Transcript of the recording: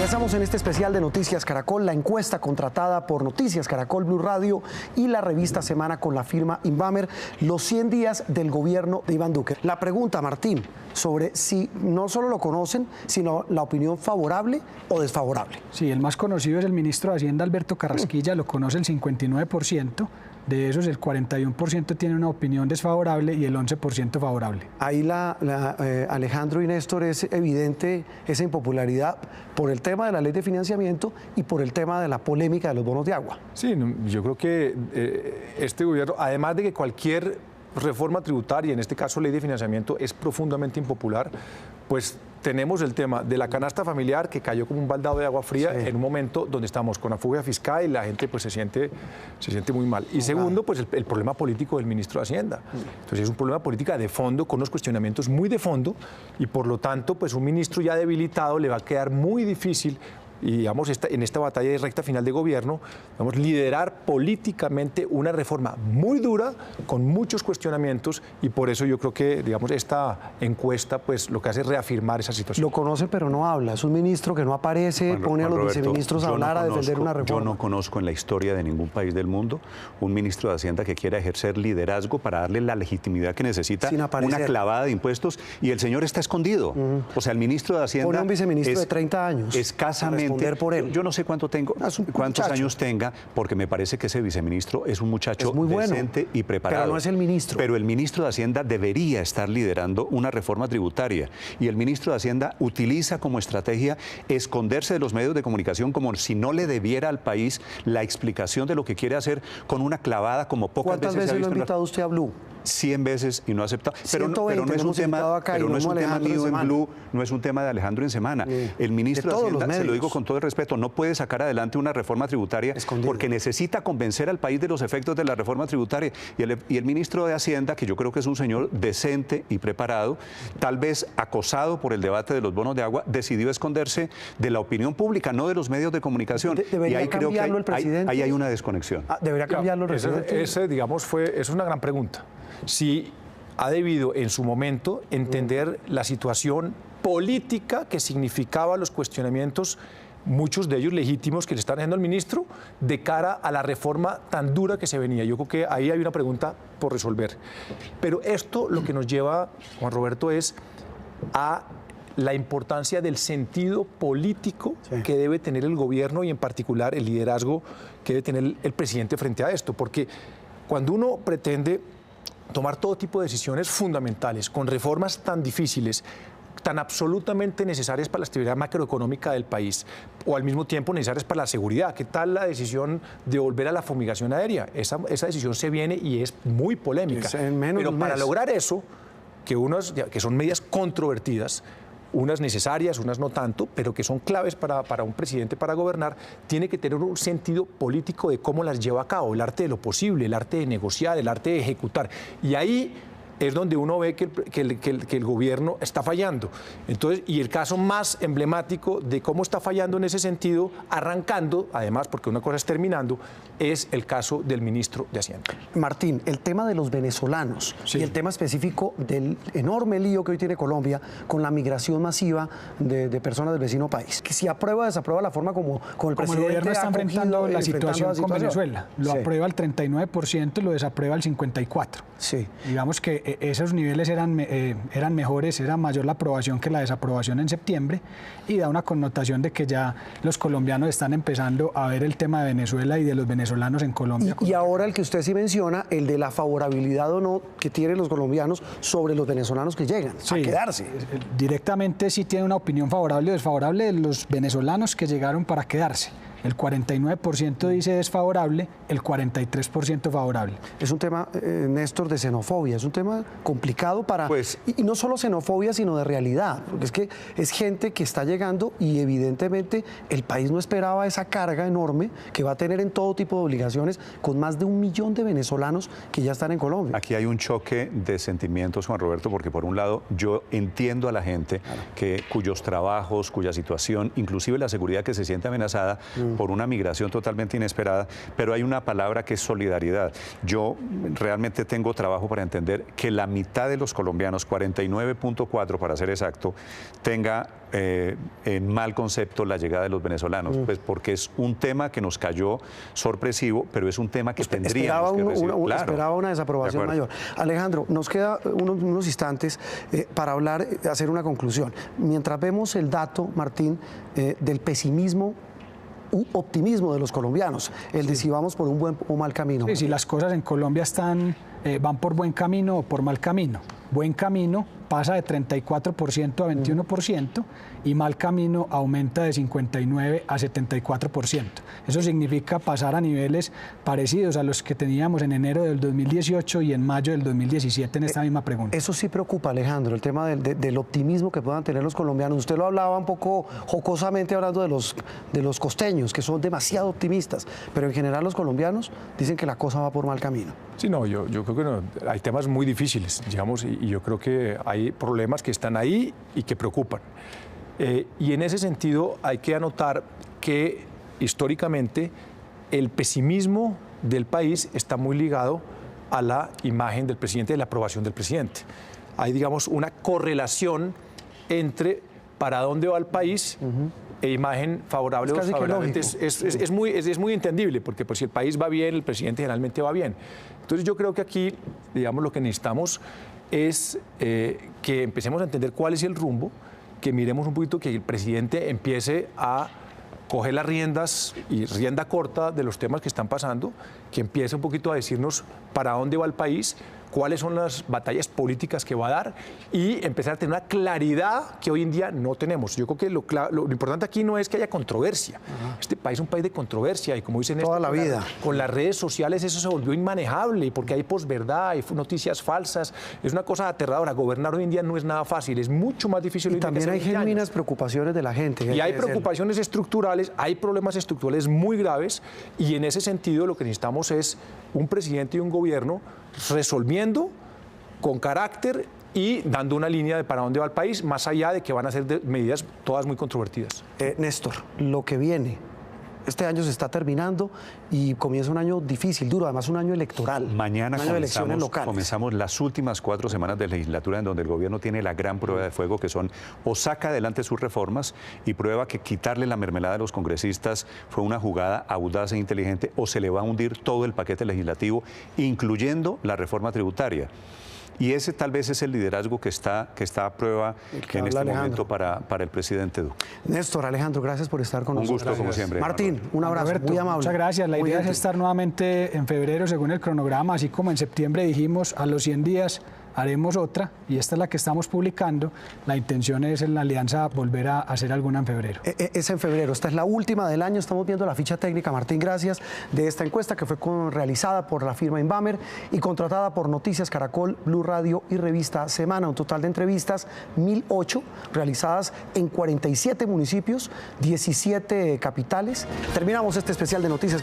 Regresamos en este especial de Noticias Caracol, la encuesta contratada por Noticias Caracol, Blue Radio y la revista Semana con la firma Invamer, los 100 días del gobierno de Iván Duque. La pregunta, Martín, sobre si no solo lo conocen, sino la opinión favorable o desfavorable. Sí, el más conocido es el ministro de Hacienda, Alberto Carrasquilla, lo conoce el 59%. De esos, el 41% tiene una opinión desfavorable y el 11% favorable. Ahí Alejandro y Néstor, es evidente esa impopularidad por el tema de la ley de financiamiento y por el tema de la polémica de los bonos de agua. Sí, yo creo que este gobierno, además de que cualquier reforma tributaria, en este caso ley de financiamiento, es profundamente impopular, pues tenemos el tema de la canasta familiar que cayó como un baldado de agua fría en un momento donde estamos con la fuga fiscal y la gente pues se siente muy mal. Y segundo, pues el problema político del ministro de Hacienda. Entonces es un problema político de fondo, con unos cuestionamientos muy de fondo, y por lo tanto pues un ministro ya debilitado le va a quedar muy difícil, y digamos, en esta batalla de recta final de gobierno, vamos a liderar políticamente una reforma muy dura, con muchos cuestionamientos, y por eso yo creo que, digamos, esta encuesta pues lo que hace es reafirmar esa situación. Lo conoce pero no habla, es un ministro que no aparece, pone a los viceministros a hablar, a defender una reforma. Yo no conozco en la historia de ningún país del mundo un ministro de Hacienda que quiera ejercer liderazgo para darle la legitimidad que necesita una clavada de impuestos, y el señor está escondido. O sea, el ministro de Hacienda... Pone a un viceministro de 30 años. Escasamente. Por él. Yo no sé cuántos años tenga, porque me parece que ese viceministro es un muchacho muy decente y preparado. Pero no es el ministro. Pero el ministro de Hacienda debería estar liderando una reforma tributaria, y el ministro de Hacienda utiliza como estrategia esconderse de los medios de comunicación, como si no le debiera al país la explicación de lo que quiere hacer, con una clavada como pocas veces. ¿Cuántas veces lo ha invitado usted a Blue? 100 veces y no ha aceptado. Pero no es un tema mío en Blue, no es un tema de Alejandro en Semana. El ministro de Hacienda, se lo digo con todo el respeto, no puede sacar adelante una reforma tributaria porque necesita convencer al país de los efectos de la reforma tributaria. Y el ministro de Hacienda, que yo creo que es un señor decente y preparado, tal vez acosado por el debate de los bonos de agua, decidió esconderse de la opinión pública, no de los medios de comunicación. Y ahí creo que ahí hay una desconexión. ¿Debería cambiarlo el presidente? Es una gran pregunta. Si ha debido en su momento entender la situación política que significaba los cuestionamientos, muchos de ellos legítimos, que le están haciendo al ministro de cara a la reforma tan dura que se venía. Yo creo que ahí hay una pregunta por resolver. Pero esto lo que nos lleva, Juan Roberto, es a la importancia del sentido político que debe tener el gobierno, y en particular el liderazgo que debe tener el presidente frente a esto. Porque cuando uno pretende tomar todo tipo de decisiones fundamentales, con reformas tan difíciles, tan absolutamente necesarias para la estabilidad macroeconómica del país, o al mismo tiempo necesarias para la seguridad. ¿Qué tal la decisión de volver a la fumigación aérea? Esa decisión se viene y es muy polémica. Pero para lograr eso, que son medidas controvertidas, unas necesarias, unas no tanto, pero que son claves para un presidente para gobernar, tiene que tener un sentido político de cómo las lleva a cabo, el arte de lo posible, el arte de negociar, el arte de ejecutar. Y ahí es donde uno ve que el gobierno está fallando. Entonces, y el caso más emblemático de cómo está fallando en ese sentido, arrancando, además, porque una cosa es terminando, es el caso del ministro de Hacienda. Martín, el tema de los venezolanos y el tema específico del enorme lío que hoy tiene Colombia con la migración masiva de personas del vecino país. Que si aprueba o desaprueba la forma como el presidente el gobierno está enfrentando la situación con Venezuela. Lo aprueba el 39% y lo desaprueba el 54%. Sí. Digamos que esos niveles eran mejores, era mayor la aprobación que la desaprobación en septiembre, y da una connotación de que ya los colombianos están empezando a ver el tema de Venezuela y de los venezolanos en Colombia. Y ahora el que usted sí menciona, el de la favorabilidad o no que tienen los colombianos sobre los venezolanos que llegan a quedarse. Directamente sí tiene una opinión favorable o desfavorable de los venezolanos que llegaron para quedarse. El 49% dice desfavorable, el 43% favorable. Es un tema, Néstor, de xenofobia, es un tema complicado y no solo xenofobia, sino de realidad, porque es que es gente que está llegando y evidentemente el país no esperaba esa carga enorme que va a tener en todo tipo de obligaciones, con más de 1 millón de venezolanos que ya están en Colombia. Aquí hay un choque de sentimientos, Juan Roberto, porque por un lado yo entiendo a la gente cuyos trabajos, cuya situación, inclusive la seguridad que se siente amenazada, por una migración totalmente inesperada, pero hay una palabra que es solidaridad. Yo realmente tengo trabajo para entender que la mitad de los colombianos, 49.4 para ser exacto, tenga en mal concepto la llegada de los venezolanos, pues porque es un tema que nos cayó sorpresivo, pero es un tema que tendríamos que recibir. Esperaba una desaprobación mayor. Alejandro, nos queda unos instantes para hacer una conclusión. Mientras vemos el dato, Martín, del pesimismo u optimismo de los colombianos, el de si vamos por un buen o mal camino. Sí, si las cosas en Colombia van por buen camino o por mal camino. Buen camino pasa de 34% a 21% y mal camino aumenta de 59% a 74%. Eso significa pasar a niveles parecidos a los que teníamos en enero del 2018 y en mayo del 2017 en esta misma pregunta. Eso sí preocupa, Alejandro, el tema del optimismo que puedan tener los colombianos. Usted lo hablaba un poco jocosamente hablando de los costeños, que son demasiado optimistas, pero en general los colombianos dicen que la cosa va por mal camino. Sí, no, yo creo que no, hay temas muy difíciles, digamos, y yo creo que hay problemas que están ahí y que preocupan. Y en ese sentido hay que anotar que históricamente el pesimismo del país está muy ligado a la imagen del presidente y la aprobación del presidente. Hay, digamos, una correlación entre para dónde va el país e imagen favorable o desfavorable. Es muy entendible, porque pues, si el país va bien, el presidente generalmente va bien. Entonces yo creo que aquí, digamos, lo que necesitamos es que empecemos a entender cuál es el rumbo, que miremos un poquito, que el presidente empiece a coger las riendas y rienda corta de los temas que están pasando, que empiece un poquito a decirnos para dónde va el país, cuáles son las batallas políticas que va a dar y empezar a tener una claridad que hoy en día no tenemos. Yo creo que lo importante aquí no es que haya controversia. Este país es un país de controversia y como dicen toda la vida. Con las redes sociales eso se volvió inmanejable porque hay posverdad, hay noticias falsas. Es una cosa aterradora. Gobernar hoy en día no es nada fácil, es mucho más difícil. Y también hay genuinas preocupaciones de la gente. Y hay preocupaciones estructurales, hay problemas estructurales muy graves y en ese sentido lo que necesitamos es un presidente y un gobierno resolviendo con carácter y dando una línea de para dónde va el país, más allá de que van a ser medidas todas muy controvertidas. Néstor, lo que viene, este año se está terminando y comienza un año difícil, duro, además un año electoral. Mañana comenzamos las últimas 4 semanas de legislatura en donde el gobierno tiene la gran prueba de fuego, que son o saca adelante sus reformas y prueba que quitarle la mermelada a los congresistas fue una jugada audaz e inteligente, o se le va a hundir todo el paquete legislativo, incluyendo la reforma tributaria. Y ese tal vez es el liderazgo que está a prueba en este momento para el presidente Duque. Néstor, Alejandro, gracias por estar con nosotros. Un gusto, como siempre. Martín, un abrazo, Roberto, muy amable. Muchas gracias. La idea es estar nuevamente en febrero, según el cronograma, así como en septiembre dijimos, a los 100 días haremos otra, y esta es la que estamos publicando. La intención es en la alianza volver a hacer alguna en febrero. Es en febrero, esta es la última del año. Estamos viendo la ficha técnica, Martín, gracias, de esta encuesta que fue realizada por la firma Inbamer y contratada por Noticias Caracol, Blue Radio y Revista Semana. Un total de entrevistas, 1008, realizadas en 47 municipios, 17 capitales. Terminamos este especial de Noticias Caracol.